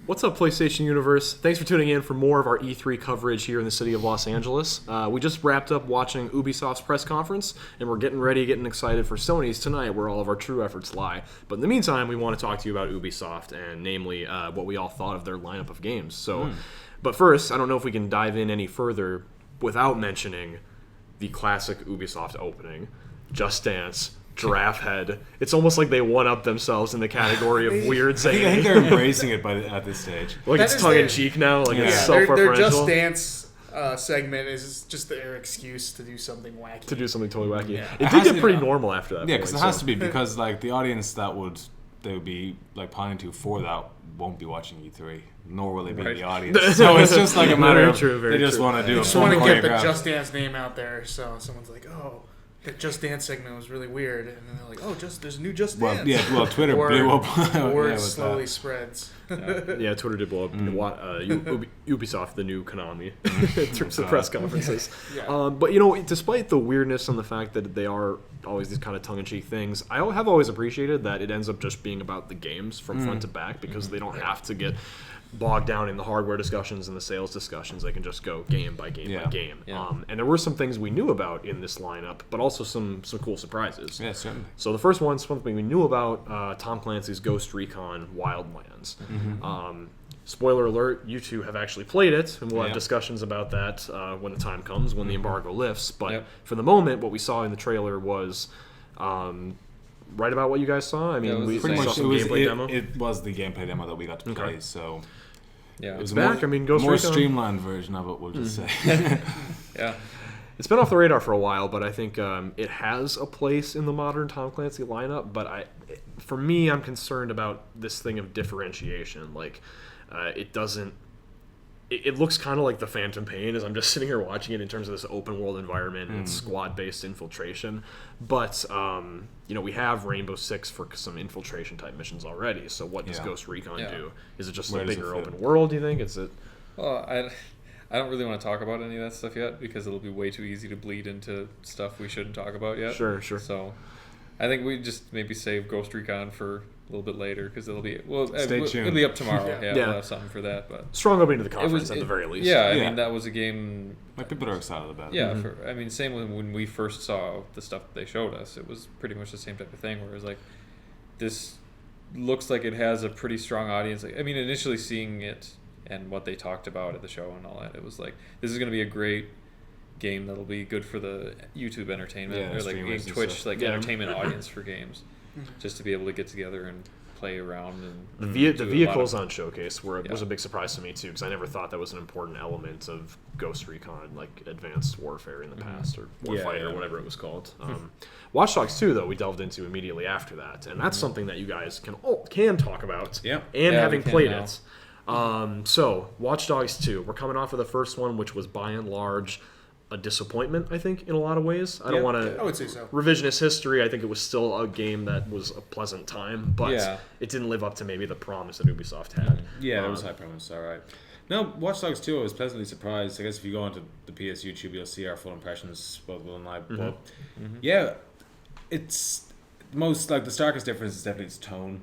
What's up, PlayStation Universe? Thanks for tuning in for more of our E3 coverage here in the city of Los Angeles. We just wrapped up watching Ubisoft's press conference, and we're getting excited for Sony's tonight, where all of our true efforts lie. But in the meantime, we want to talk to you about Ubisoft, and namely what we all thought of their lineup of games. But first, I don't know if we can dive in any further without mentioning the classic Ubisoft opening, Just Dance. Giraffe head. It's almost like they one-up themselves in the category of weird saying. I think they're embracing it at this stage. Like that it's tongue-in-cheek now. Like it's self-referential. Their Just Dance segment is just their excuse to do something wacky. To do something totally wacky. Yeah. It did get pretty normal after that. Yeah, because it has to be, because like the audience that they would be like planning to for that won't be watching E3, nor will they be in the audience. So it's just like a matter of they just want to do. They just want to get the Just Dance name out there, so someone's like, oh. The Just Dance segment was really weird, and then they're like, "Oh, there's a new Just Dance." Twitter blew up. Word slowly spreads. Yeah, Twitter did blow up. Ubisoft, the new Konami, in terms of press conferences. Yeah. But despite the weirdness and the fact that they are always these kind of tongue-in-cheek things, I have always appreciated that it ends up just being about the games from front to back, because they don't have to get bogged down in the hardware discussions and the sales discussions. They can just go game by game by game. Yeah. And there were some things we knew about in this lineup, but also some cool surprises. Yeah, certainly. So the first one, something we knew about, Tom Clancy's Ghost Recon Wildlands. Spoiler alert, you two have actually played it, and we'll have discussions about that when the time comes, when the embargo lifts. But for the moment, what we saw in the trailer was right about what you guys saw. I mean, we pretty saw much some gameplay demo. It was the gameplay demo that we got to play, so... Yeah, it was back. Ghost more Recon. streamlined version of it, we'll just say. Yeah. It's been off the radar for a while, but I think it has a place in the modern Tom Clancy lineup. But for me, I'm concerned about this thing of differentiation. Like, it doesn't... It looks kind of like the Phantom Pain as I'm just sitting here watching it in terms of this open world environment and squad-based infiltration. But, we have Rainbow Six for some infiltration type missions already. So what does Ghost Recon do? Is it just a bigger open world, do you think? Well, I don't really want to talk about any of that stuff yet, because it'll be way too easy to bleed into stuff we shouldn't talk about yet. Sure. So I think we just maybe save Ghost Recon for a little bit later, because it'll be Stay tuned. It'll be up tomorrow. Yeah. We'll have something for that. But strong opening to the conference at the very least. Yeah, I mean that was a game. Like people are excited about it. Yeah, same when we first saw the stuff that they showed us, it was pretty much the same type of thing, where it was like, this looks like it has a pretty strong audience. Like, I mean, initially seeing it and what they talked about at the show and all that, it was like, this is going to be a great game that'll be good for the YouTube entertainment, or like Twitch entertainment audience for games, just to be able to get together and play around. And the vehicles on Showcase was a big surprise to me too, because I never thought that was an important element of Ghost Recon, like Advanced Warfare in the past, or Warfighter, or whatever it was called. Watch Dogs 2, though, we delved into immediately after that, and that's something that you guys can talk about, having played it. So, Watch Dogs 2, we're coming off of the first one, which was by and large a disappointment, I think, in a lot of ways. I don't want to... I would say so. Revisionist history, I think it was still a game that was a pleasant time, but it didn't live up to maybe the promise that Ubisoft had. Yeah, it was high promise, all right. No, Watch Dogs 2, I was pleasantly surprised. I guess if you go onto the PS YouTube, you'll see our full impressions, both Will and I. But yeah, it's most, like, the starkest difference is definitely its tone.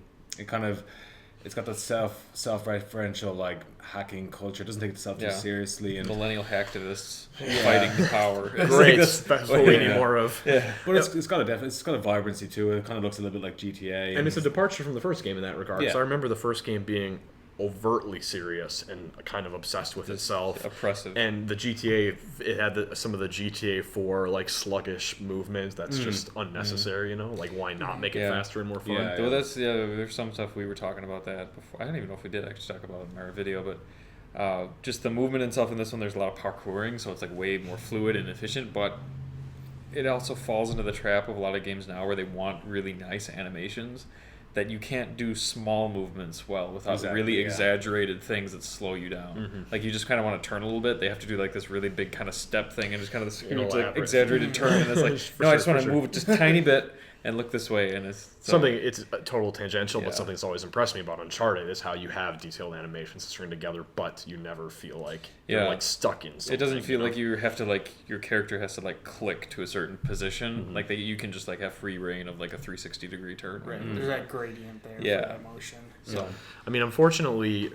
It's got that self-referential, like, hacking culture. It doesn't take itself too seriously. And millennial hacktivists fighting the power. Great. That's what we need more of. Yeah. But it's got a vibrancy to it. It kind of looks a little bit like GTA. And it's a departure from the first game in that regard. Yeah. So I remember the first game being overtly serious and kind of obsessed with itself. Oppressive. And the GTA, it had some of the GTA 4 like sluggish movement that's just unnecessary, Like, why not make it faster and more fun? Yeah. Well, there's some stuff we were talking about that before. I don't even know if we did actually talk about it in our video, but just the movement itself in this one, there's a lot of parkouring, so it's like way more fluid and efficient, but it also falls into the trap of a lot of games now where they want really nice animations that you can't do small movements well without really exaggerated things that slow you down. Like, you just kind of want to turn a little bit. They have to do like this really big kind of step thing and just kind of this like exaggerated turn. And it's like, I just want to move it just a tiny bit and look this way. And it's something. It's a total tangential, but something that's always impressed me about Uncharted is how you have detailed animations string together, but you never feel like you're like stuck in something. It doesn't feel like you have to like your character has to like click to a certain position. Like you can just like have free reign of like a 360 degree turn. Right. There's that gradient there for that motion. So I mean, unfortunately,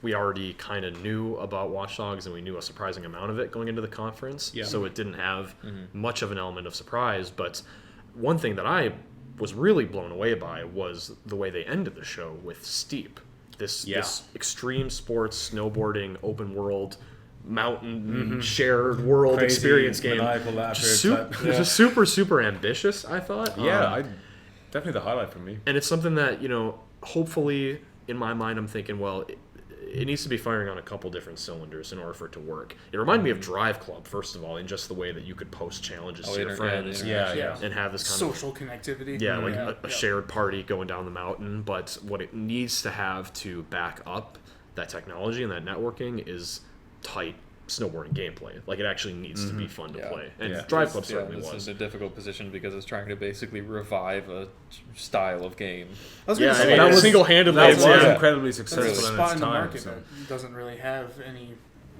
we already kind of knew about Watch Dogs and we knew a surprising amount of it going into the conference. Yeah. So it didn't have much of an element of surprise. But one thing that I was really blown away by was the way they ended the show with Steep. This extreme sports, snowboarding, open world, mountain shared world Crazy, experience game. maniacal laughter type. Just super, super ambitious, I thought. Definitely the highlight for me. And it's something that, hopefully, in my mind, I'm thinking, well, it needs to be firing on a couple different cylinders in order for it to work. It reminded me of Drive Club, first of all, in just the way that you could post challenges to your friends and have this kind social connectivity. Yeah, like a shared party going down the mountain. But what it needs to have to back up that technology and that networking is tight snowboarding gameplay. Like, it actually needs to be fun to play. And Drive Club certainly was. This is a difficult position because it's trying to basically revive a style of game. I was gonna say, that was single-handedly. That was Yeah. incredibly that's successful a in spot its in the time. market So. that doesn't really have any.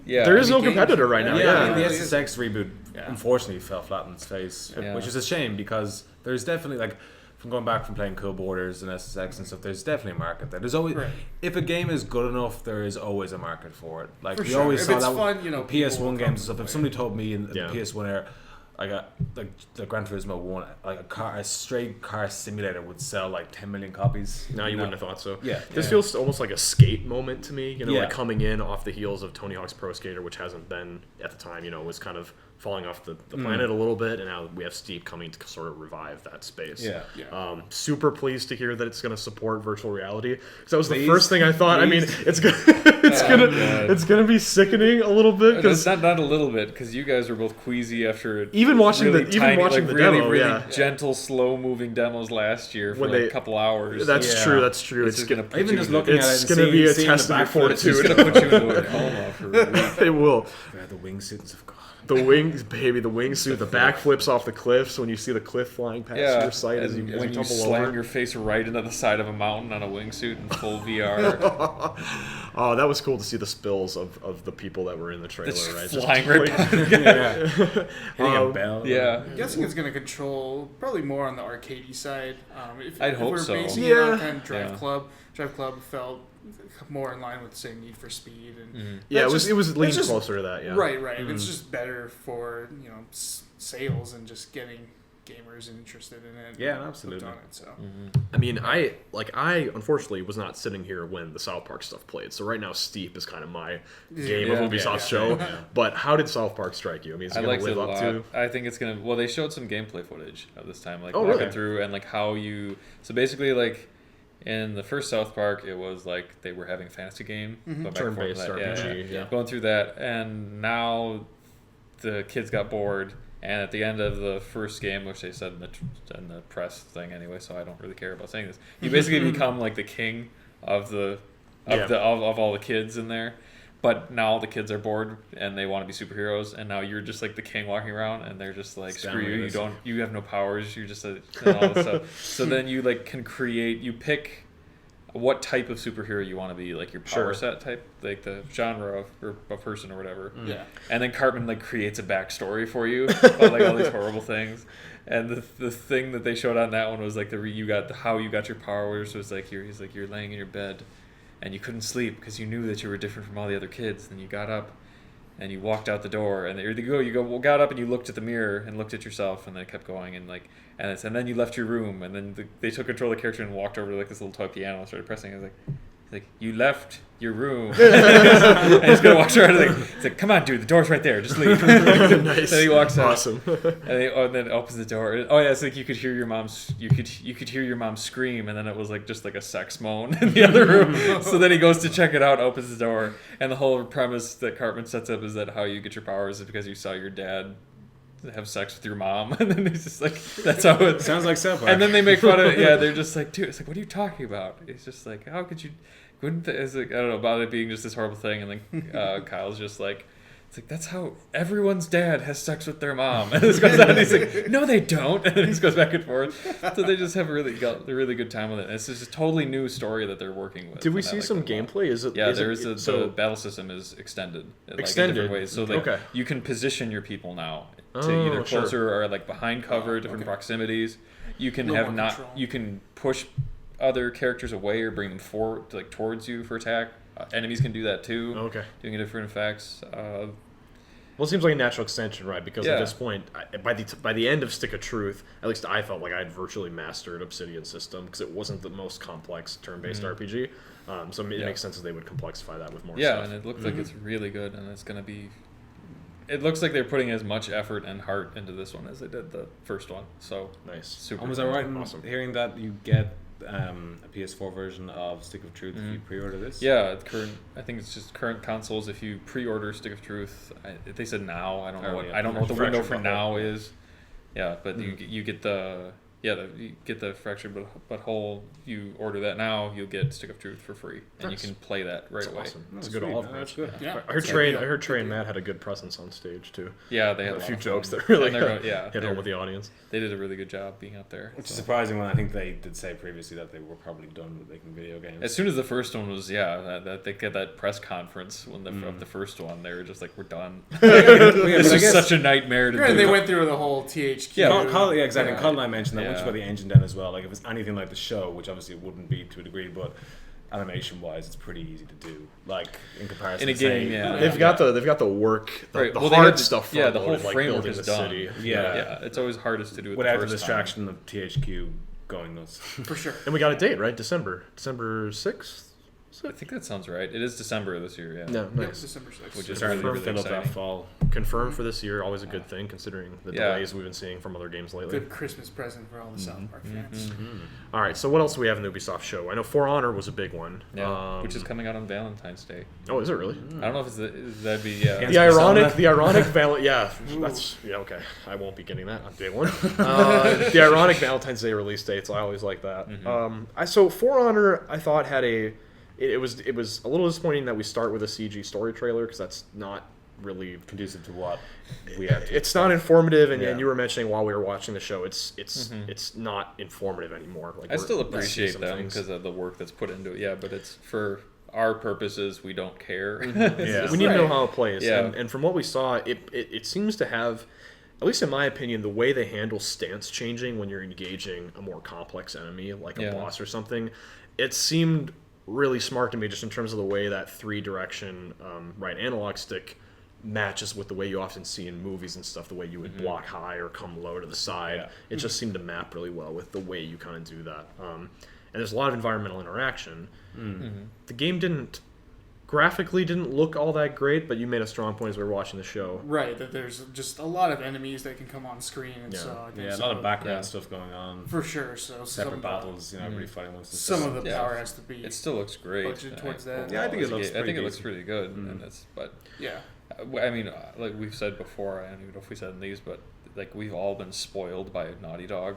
Yeah, There is no game competitor right now. Yeah, Yeah. the SSX reboot Yeah. unfortunately fell flat on its face, Yeah. which is a shame because there's definitely, like, from going back from playing Cool Borders and SSX and stuff, there's definitely a market there. There's always, if a game is good enough, there is always a market for it. Like, For we sure. always If saw it's that fun, with people PS1 will games come and stuff. play. If somebody told me in the Yeah. PS1 era, I got like the Gran Turismo 1, like a straight car simulator would sell like 10 million copies. No, you wouldn't have thought so. Yeah. This feels almost like a skate moment to me, Yeah. like coming in off the heels of Tony Hawk's Pro Skater, which hasn't been at the time, was kind of falling off the planet a little bit, and now we have Steep coming to sort of revive that space. Yeah. Super pleased to hear that it's going to support virtual reality, because that was the Please. first thing I thought. I mean, it's gonna, it's gonna be sickening a little bit, It's because not a little bit, because you guys were both queasy after even watching really the even tiny, watching like, the really, demo, really gentle, slow moving demos last year for When like they- a couple hours. That's Yeah. true. That's true. It's It's gonna gonna put Even you just into- looking at it, it's and gonna be a seeing the test of your backflip, It's fortitude. gonna put you into a coma for a week. It will. Yeah, the wingsuits of God. The wings, baby, the wingsuit, the backflips off the cliffs when you see the cliff flying past Yeah, your sight as you when you tumble slam over. your face right into the side of a mountain on a wingsuit in full VR. Oh, that was cool to see the spills of the people that were in the trailer, It's right? flying right by the guy. Yeah. Hitting a bell. Yeah. I'm guessing it's going to control probably more on the arcadey side. I'd if hope we're so. basing it on Yeah. kind of Drive Yeah. Club. Drive Club felt more in line with, say, Need for Speed, and Yeah, that's it was just- it was leaning that's just- closer to that. Yeah, Right. It's just better for sales and just getting gamers interested in it. Yeah, and hooked absolutely. on it, so. I mean, I unfortunately was not sitting here when the South Park stuff played. So right now, Steep is kind of my game of Yeah. Ubisoft's show. But how did South Park strike you? I mean, is it I going liked to it a live up lot. to? I think it's gonna. Well, they showed some gameplay footage of this time, like Oh, walking really? through and like how you. So basically, like in the first South Park, it was like they were having a fantasy game, going back and forth Turn-based with that, RPG. Yeah. going through that, and now the kids got bored. And at the end of the first game, which they said in the press thing anyway, so I don't really care about saying this, you basically become like the king of of all the kids in there. But now all the kids are bored and they want to be superheroes, and now you're just like the king walking around, and they're just like, screw you, you have no powers, you're just and all this stuff. So then you like can create, you pick what type of superhero you want to be, like your power set type, like the genre of a person or whatever. Yeah. And then Cartman like creates a backstory for you about like all these horrible things. And the thing that they showed on that one was like how you got your powers was like he's like you're laying in your bed and you couldn't sleep because you knew that you were different from all the other kids. Then you got up and you walked out the door, and there you go, got up and you looked at the mirror and looked at yourself, and then it kept going, and like and then you left your room, and then they took control of the character and walked over to like this little toy piano and started pressing. I was like you left your room. And he's gonna walk around and it's like, come on, dude, the door's right there, just leave. Nice. Then he walks out. Awesome. And then opens the door. Oh yeah, it's like you could hear your mom's hear your mom scream, and then it was like just like a sex moan in the other room. So then he goes to check it out, opens the door, and the whole premise that Cartman sets up is that how you get your powers is because you saw your dad have sex with your mom, and then he's just like, that's how it Sounds like South Park. And then they make fun of it. Yeah, they're just like, dude, it's like, what are you talking about? It's just like, how could you? It's like, I don't know, about it being just this horrible thing, and then Kyle's just like, it's like, that's how everyone's dad has sex with their mom. And this goes on, and he's like, no, they don't. And then he just goes back and forth. So they just have a really good time with it. And it's just a totally new story that they're working with. Did we and I see like some that a lot. gameplay? Is it? Yeah, is the battle system is extended. Like, Extended. in different ways. So like, Okay. you can position your people now to Oh, either sure. closer or like behind cover, different proximities. You can A little have more not. control. You can push other characters away or bring them forward, like towards you for attack. Enemies can do that too. Okay. Doing different effects. Well, it seems like a natural extension, right? Because Yeah. at this point, by the end of Stick of Truth, at least I felt like I had virtually mastered Obsidian's system because it wasn't the most complex turn-based RPG. So it makes sense that they would complexify that with more Yeah, stuff. and it looks like it's really good, and it's going to be... It looks like they're putting as much effort and heart into this one as they did the first one. So Nice. super. And was I right in Awesome. hearing that you get a PS4 version of Stick of Truth if you pre-order this? Yeah, I think it's just current consoles. If you pre-order Stick of Truth, they said now. I don't know what. yeah. I don't know what the window for Fractured now Butthole. is. Yeah, but you get the you get the fractured butthole. You order that now, you'll get Stick of Truth for free, and Nice. you can play that right That's away. awesome. No, It's a good sweet. olive No, that's branch. good. Yeah. I heard It's a Trey. good I deal. heard Trey Good and deal. Matt had a good presence on stage too. Yeah, they had A lot few of jokes fun. that really And they're hit home with the audience. They did a really good job being out there. Which is so. surprising when I think they did say previously that they were probably done with making video games. As soon as the first one was, that they get that press conference when of the first one, they were just like, "We're done." This is such a nightmare to And do. they went through the whole THQ. Yeah, exactly. Yeah. Colin and I mentioned that Yeah. much about the engine then as well. Like if it's anything like the show, which obviously it wouldn't be to a degree, but animation wise, it's pretty easy to do. Like in comparison, In a to, game, say, yeah. They've got the work, the Right. the Well, they hard had the- stuff. yeah, the whole front-loaded, like framework building is the done. city. Yeah. It's always hardest to do it without the the first time. distraction of THQ going nuts. For sure. And we got a date, right? December 6th. I think that sounds right. It is December this year, yeah. No, Yep, nice. December 6th. Which is Starting really, to really fill up that exciting. fall. Confirmed for this year. Always a good thing considering the Yeah. delays we've been seeing from other games lately. Good Christmas present for all the South Park fans. All right, so what else do we have in the Ubisoft show? I know For Honor was a big one. Yeah, which is coming out on Valentine's Day. Oh, is it really? I don't know if that'd be yeah. The ironic that's okay. I won't be getting that on day one. The ironic Valentine's Day release dates. I always like that. So For Honor, I thought had it was a little disappointing that we start with a CG story trailer because that's not really Conducive to what we have to it's not informative, and, Yeah. and you were mentioning while we were watching the show, it's not informative anymore. Like I still we're seeing appreciate some them things. because of the work that's put into it. Yeah, but it's for our purposes. We don't care. Yeah. We need to know Right. how it plays. Yeah. And from what we saw, it seems to have, at least in my opinion, the way they handle stance changing when you're engaging a more complex enemy, like a Yeah. boss or something, it seemed really smart to me just in terms of the way that 3-direction right analog stick matches with the way you often see in movies and stuff, the way you would block high or come low to the side. Yeah. It just seemed to map really well with the way you kind of do that. And there's a lot of environmental interaction. The game graphically didn't look all that great, but you made a strong point as we were watching the show. Right, that there's just a lot of enemies that can come on screen, and Yeah. so I think Yeah, a some lot of background yeah. stuff going on. for sure. So Separate some battles, everybody fighting amongst Some themselves. of the Yeah. power has to be. It still looks great. Budgeted towards that. Yeah, I think it looks I think pretty it looks decent. pretty good, and but yeah. I mean, like we've said before, I don't even know if we said in these, but like we've all been spoiled by Naughty Dog,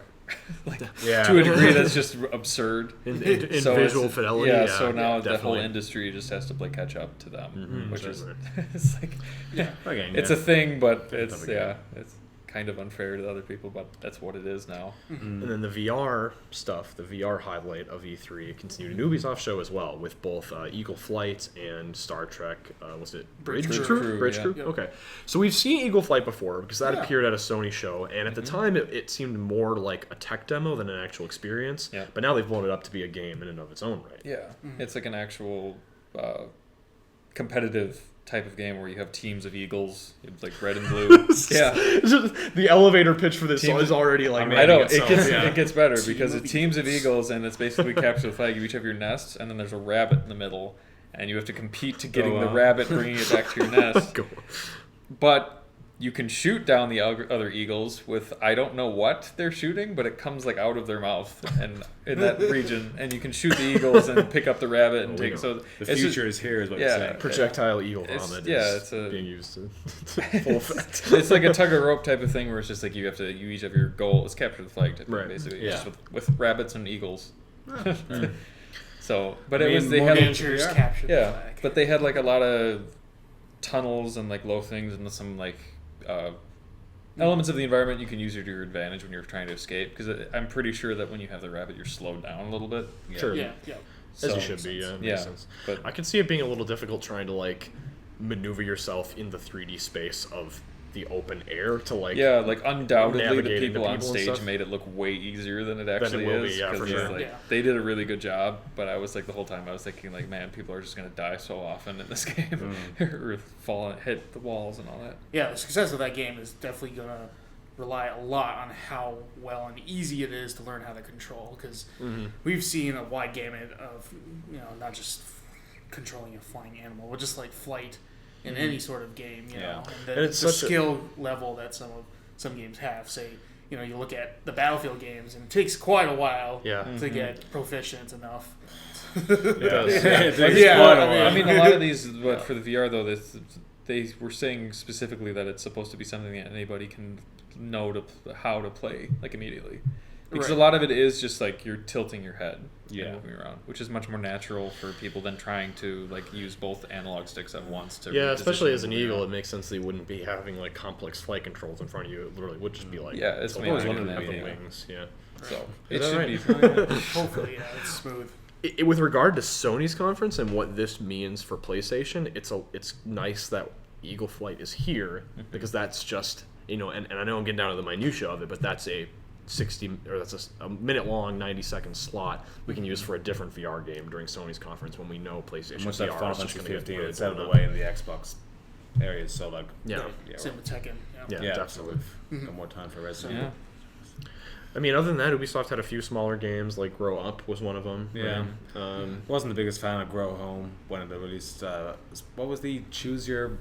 like Yeah. to a degree that's just absurd. In So visual it's- fidelity, yeah. So now the whole definitely. industry just has to play catch up to them, which is certainly. it's like Yeah. Again, it's a thing, but Different it's type of it's kind of unfair to other people, but that's what it is now. And then the VR stuff, the VR highlight of E3 continued an Ubisoft show as well, with both Eagle Flight and Star Trek. Was it Bridge Bridge Crew. Crew? Bridge Yeah. Crew. Yep. Okay, so we've seen Eagle Flight before because that Yeah. appeared at a Sony show, and at the time it seemed more like a tech demo than an actual experience. Yeah. But now they've blown it up to be a game in and of its own right. Yeah, it's like an actual competitive type of game where you have teams of eagles, like red and blue. Yeah. It's just- the elevator pitch for this Teams- is already like I know making it itself, gets yeah. it gets better Team because of it's teams of eagles, and it's basically capture the flag. You each have your nest, and then there's a rabbit in the middle, and you have to compete to getting the wow. rabbit, bringing it back to your nest. Go. But you can shoot down the other eagles with I don't know what they're shooting, but it comes like out of their mouth and in that region, and you can shoot the eagles and pick up the rabbit and Oh, we take. know. So The it's future just- is here, is what yeah. you're saying. Projectile eagle It's- vomit yeah, is it's a- being used to full effect. it's like a tug of rope type of thing where it's just like you each have your goal. It's capture the flag type of Right. thing, basically, Yeah. just with rabbits and eagles. So, but I it was mean, they more had Miniatures capture the yeah, flag. but they had like a lot of tunnels and like low things and some like elements of the environment you can use to your advantage when you're trying to escape. Because I'm pretty sure that when you have the rabbit, you're slowed down a little bit. Sure. Yeah, yeah. As So- you should be, yeah. Makes Yeah, sense. but I can see it being a little difficult trying to like maneuver yourself in the 3D space of the open air to like Yeah, like undoubtedly the navigating the people on people and stage stuff. made it look way easier than it actually will be, is. yeah, 'cause for it's sure. like, Yeah. they did a really good job, but I was like the whole time I was thinking like, man, people are just gonna die so often in this game, or fall and hit the walls and all that. Yeah, the success of that game is definitely going to rely a lot on how well and easy it is to learn how to control, because we've seen a wide gamut of, not just controlling a flying animal, but just like flight in any sort of game, you know, and And it's the such a- skill level that some games have. Say, you look at the Battlefield games, and it takes quite a while to get proficient enough. It does. I mean, a lot of these, but for the VR though, they were saying specifically that it's supposed to be something that anybody can know how to play like immediately. Because Right. a lot of it is just like you're tilting your head Yeah. and moving around, which is much more natural for people than trying to like use both analog sticks at once to Yeah, especially reposition as an and move eagle, it around. makes sense that you wouldn't be having like complex flight controls in front of you. It literally would just be like Yeah, it's tilting mainly and gonna have be, the yeah. wings. Yeah. So Is it that should right? be fine. Hopefully, yeah, it's smooth. With regard to Sony's conference and what this means for PlayStation, it's nice that Eagle Flight is here because that's just and I know I'm getting down to the minutia of it, but that's a a minute long 90-second slot we can use for a different VR game during Sony's conference when we know PlayStation Much like VR Final is just Fantasy going to 15, get it's out of the blown up. way in the Xbox areas, so like Yeah. Same with Tekken. Yeah. Yeah, so definitely. we've got more time for Resident Yeah. Evil. I mean, other than that, Ubisoft had a few smaller games, like Grow Up was one of them. Yeah. Right? Wasn't the biggest fan of Grow Home when they released. What was the Choose Your?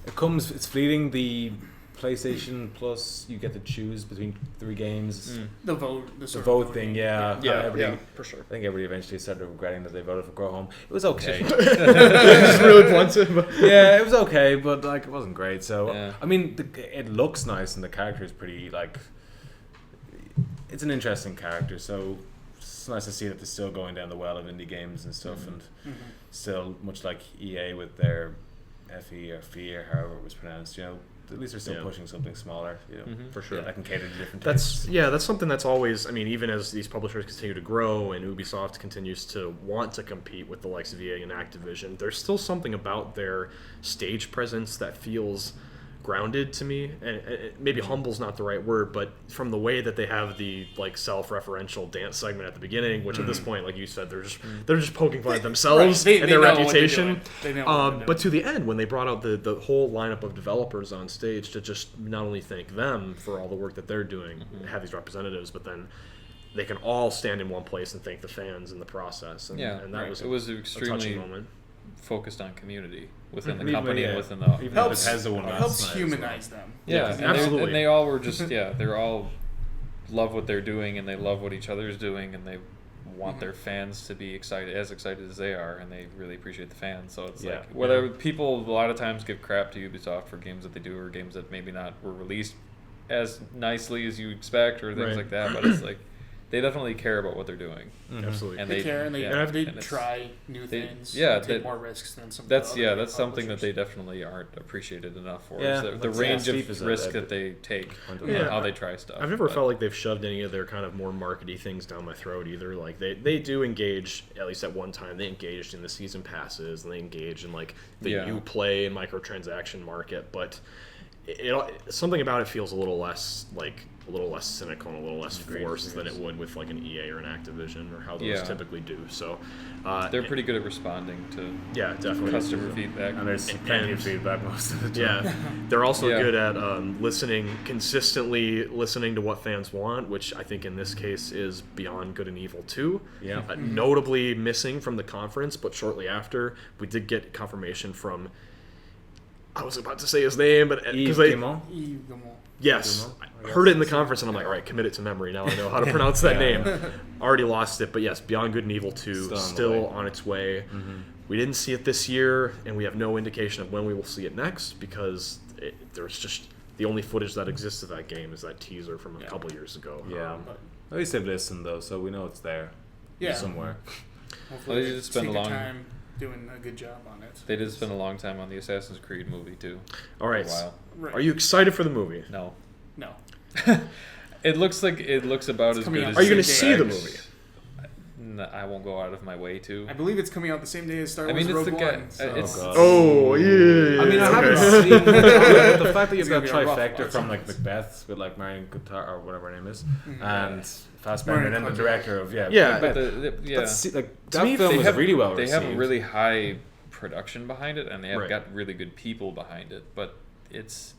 It's fleeting. The PlayStation Plus, you get to choose between 3 games. The vote, the The sort vote of thing, voting. yeah. for sure. I think everybody eventually started regretting that they voted for Grow Home. It was okay. Just really blunt it, but Yeah, it was okay, but like it wasn't great. So Yeah. I mean, it looks nice and the character is pretty like. It's an interesting character, so it's nice to see that they're still going down the well of indie games and stuff, and still much like EA with their FE or FE or however it was pronounced. At least they're still pushing something smaller. for sure. that can cater to different. tastes. That's something that's always. I mean, even as these publishers continue to grow and Ubisoft continues to want to compete with the likes of EA and Activision, there's still something about their stage presence that feels grounded to me, and maybe humble's not the right word, but from the way that they have the like self-referential dance segment at the beginning, which at this point, like you said, they're just poking fun at themselves Right. and their They know what they're reputation. doing. They know what they're But to the end, when they brought out the whole lineup of developers on stage to just not only thank them for all the work that they're doing, have these representatives, but then they can all stand in one place and thank the fans in the process. And, Yeah, and that it was was a extremely touching moment. focused on community within the Even, company yeah. and within the Even Helps, the Bethesda one last helps night as humanize them. yeah, Yeah, absolutely. and they all were just they're all love what they're doing and they love what each other's doing and they want their fans to be excited as they are, and they really appreciate the fans. So it's like whether people a lot of times give crap to Ubisoft for games that they do or games that maybe not were released as nicely as you expect or things Right. like that, but it's like they definitely care about what they're doing. Absolutely. And They care and they and it's- try new they- things. yeah, and take that- more risks than some. That's of the other that's something that publishers. they definitely aren't appreciated enough for. Yeah, is the that's- range Steve of is risk a- that they take Yeah. and how they try stuff. I've never But- felt like they've shoved any of their kind of more markety things down my throat either. Like they do engage, at least at one time, they engaged in the season passes and they engage in like the Uplay and microtransaction market, but something about it feels a little less cynical and a little less forced than it would with like an EA or an Activision or how those typically do. So they're pretty good at responding to yeah, definitely customer feedback. And there's plenty of feedback most of the time. Yeah, they're also Yeah. good at consistently listening to what fans want, which I think in this case is Beyond Good and Evil 2. Yeah. Notably missing from the conference, but shortly after, we did get confirmation from, I was about to say his name, but Yves they Guillemot? yes, I heard it in the conference, and I'm like, all right, commit it to memory. Now I know how to pronounce that name. Already lost it, but yes, Beyond Good and Evil 2 still on its way. We didn't see it this year, and we have no indication of when we will see it next because there's just the only footage that exists of that game is that teaser from a couple years ago. Yeah. But At least they've listened though, so we know it's there. Yeah. Somewhere. hopefully Well, they they did spend take a their long- time doing a good job on it. They did spend a long time on the Assassin's Creed movie too. All right, For a while. Right. are you excited for the movie? No. No. It looks about as coming good out as Are you going to Same see the day. movie? that I won't go out of my way to. I believe it's coming out the same day as Star Wars it's Rogue the guy. One. So. It's, Oh, yeah. I mean, I haven't okay. seen the fact that you've It's got gonna be a rough trifecta watch. from like Macbeth with like Marion Cotillard or whatever her name is, Mhm. and Fassbender, and then the Marion director of Yeah. but yeah. To That me, film they was have, really well they received. have a really high production behind it, and they have Right. got really good people behind it. But it's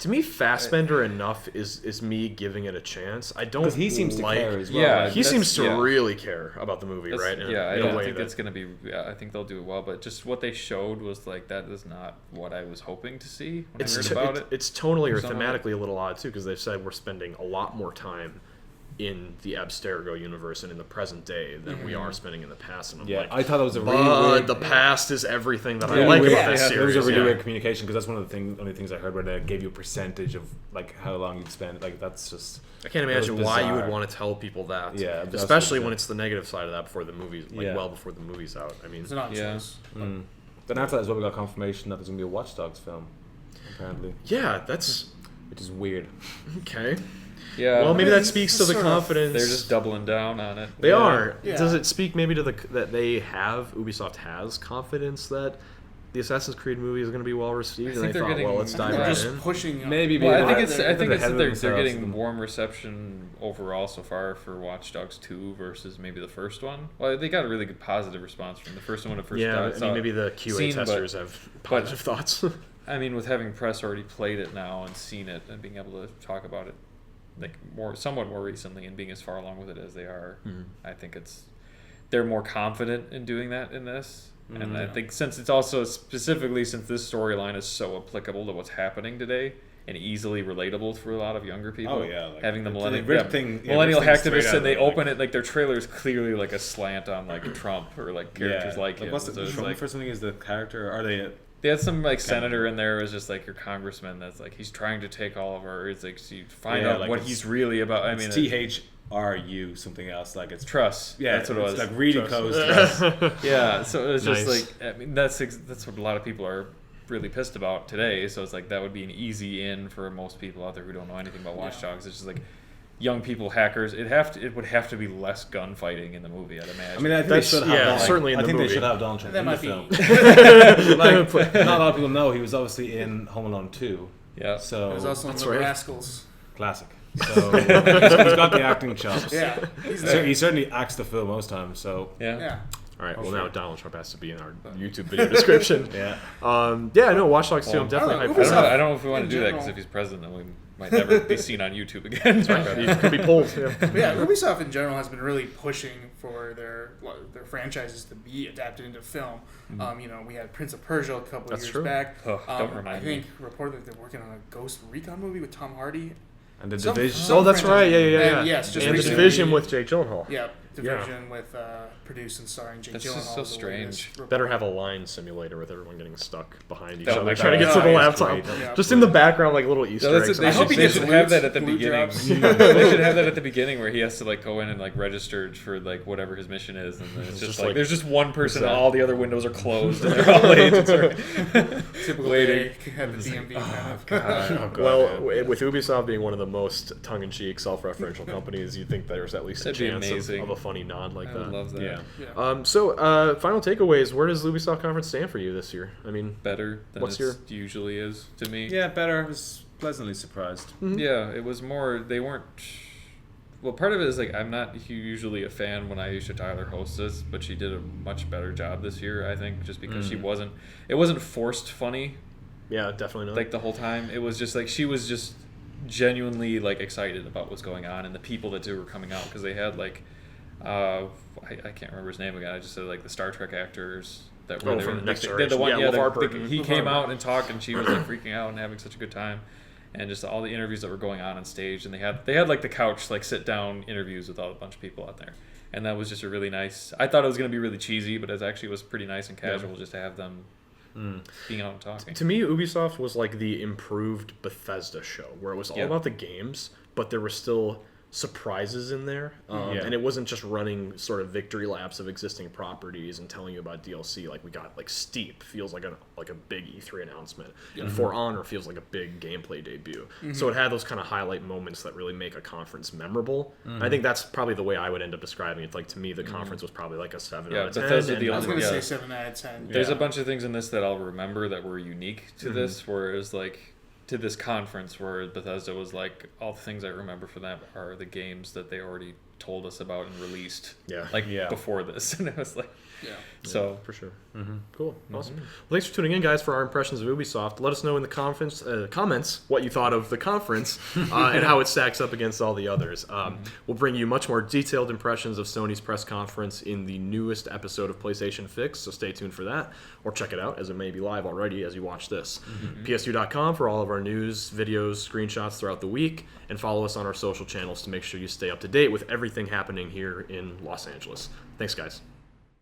To me, Fassbender enough is me giving it a chance. I don't. because he seems to like, care as well. Yeah, like, He seems to yeah. really care about the movie, right? In I a don't way think that- it's gonna be. Yeah, I think they'll do it well, but just what they showed was like that is not what I was hoping to see when I heard about it. It's tonally or Some of it. thematically a little odd too, because they've said we're spending a lot more time in the Abstergo universe and in the present day than we are spending in the past. And I'm yeah, like, I thought it was a really but weird. the past is everything that I Yeah, like weird. about this Yeah, There series. was a really yeah. weird communication because that's one of the only things I heard where they gave you a percentage of like how long you'd spend. Like that's just I can't It was imagine why you would bizarre. want to tell people that. Yeah, that's especially what- when it's the negative side of that before the movie, like Yeah. well before the movie's out. I mean, It's not Yeah. choice. Then after that as well, we got confirmation that there's gonna be a Watch Dogs film, apparently, yeah, that's which is weird. okay. Yeah, Well, maybe I mean, that speaks to it's the sort of- confidence. they're just doubling down on it. They are. Yeah. Does it speak maybe to that they have Ubisoft has confidence that the Assassin's Creed movie is going to be well received, I and think they they're thought, getting- well, let's I dive think They're right just in. pushing. Maybe Well, I they're- think it's. they're I think it's ahead that of they're themselves. getting warm reception overall so far for Watch Dogs 2 versus maybe the first one. Well, they got a really good positive response from the first one when it first Yeah, got I mean, maybe the QA seen, but- testers have positive thoughts. I mean, with having press already played it now and seen it and being able to talk about it, like somewhat more recently, and being as far along with it as they are, I think they're more confident in doing that in this. And I think since it's also specifically since this storyline is so applicable to what's happening today and easily relatable for a lot of younger people. Oh, yeah, like, having the it's millennial, a rip thing- yeah, millennial rip things straight hacktivists, out and they of it, like- open it like their trailer is clearly like a slant on like Trump or like characters like him. What's So the it's Trump like- for something is the character? Are they? they had some like senator in there who's just like your congressman that's like he's trying to take all of our. It's like so you find Yeah, out like what it's- he's really about. I mean, It's THRU something else like it's trust. yeah that's what it was. it's like really Trust. close to Yeah, so it was just Nice. like I mean that's what a lot of people are really pissed about today. So it's like that would be an easy in for most people out there who don't know anything about Watch Dogs. It's just like young people hackers. It would have to be less gunfighting in the movie. I'd imagine. I mean, I think That's- they should have yeah, Donald, certainly in I the think movie. they should have Donald Trump That in the might be. film. Like, not a lot of people know he was obviously in Home Alone 2. yeah. So It was also in That's the right. Rascals. classic. So he's got the acting chops. Yeah, he's So there. he certainly acts the film most times. So Yeah. Yeah. All right, well, sure. now Donald Trump has to be in our YouTube video description. yeah. Yeah, no, Watch Dogs 2, I'm Well, definitely I hyped don't for know. that. I don't know if we want to In do that because general. if he's president, then we might never be seen on YouTube again. You could be pulled. Yeah. But yeah, Ubisoft in general has been really pushing for their franchises to be adapted into film. We had Prince of Persia a couple That's years true. back. Oh, don't I remind think reported that they're working on a Ghost Recon movie with Tom Hardy. And the Some- division. some Oh, that's franchises- right. Yeah. And yes, just and the recently- Division with Jake Gyllenhaal. Yeah, Division with produced and starring Jake That's Gyllenhaal. just so is the latest strange. report. Better have a line simulator with everyone getting stuck behind each That other, would be trying to get great. to the Yeah, laptop. great. Yeah. Just in the background, like little Easter So eggs. they hope he should gets have that at the blue beginning. drops. They should have that at the beginning where he has to like go in and like register for like whatever his mission is, and then it's just like there's just one person and all the other windows are closed and they're all agents are Typical waiting. day at the DMV kind of. Oh, God, Well, man. with Ubisoft being one of the most tongue-in-cheek, self-referential companies, you'd think there's at least a That'd be chance amazing. of a funny nod like I that. would love that. Yeah. Yeah. So, final takeaways. Where does the Ubisoft conference stand for you this year? I mean, Better than What's it usually is to me. Yeah, better. I was pleasantly surprised. Yeah, it was more. They weren't. Well, part of it is like I'm not usually a fan when Aisha Tyler hosts this, but she did a much better job this year. I think just because she wasn't. It wasn't forced funny yeah, definitely not. like the whole time. It was just like she was just genuinely like excited about what's going on and the people that were coming out because they had like I can't remember his name again. I just said like the Star Trek actors that were Oh, there. from Like, Next the Generation. one, Yeah, the- LeVar the- Burton. he LeVar came Burton. out and talked, and she was like freaking out and having such a good time, and just all the interviews that were going on stage. And they had like the couch like sit down interviews with a bunch of people out there, and that was just a really nice. I thought it was gonna be really cheesy, but it actually was pretty nice and casual just to have them being out and talking. To me, Ubisoft was like the improved Bethesda show, where it was all Yeah. about the games, but there were still surprises in there, and it wasn't just running sort of victory laps of existing properties and telling you about DLC. Like we got like Steep feels like a big E3 announcement, and For Honor feels like a big gameplay debut. So it had those kind of highlight moments that really make a conference memorable. I think that's probably the way I would end up describing it. Like to me, the conference was probably like a 7 out of 10. Bethesda I was going to yeah. say 7 out of 10. There's a bunch of things in this that I'll remember that were unique to this, whereas like to this conference where Bethesda was like, all the things I remember for them are the games that they already told us about and released before this. And it was like, so for sure. Cool. Awesome. Well, thanks for tuning in, guys, for our impressions of Ubisoft. Let us know in the comments what you thought of the conference and how it stacks up against all the others. We'll bring you much more detailed impressions of Sony's press conference in the newest episode of PlayStation Fix, so stay tuned for that, or check it out as it may be live already as you watch this. PSU.com for all of our news, videos, screenshots throughout the week, and follow us on our social channels to make sure you stay up to date with everything happening here in Los Angeles. Thanks, guys.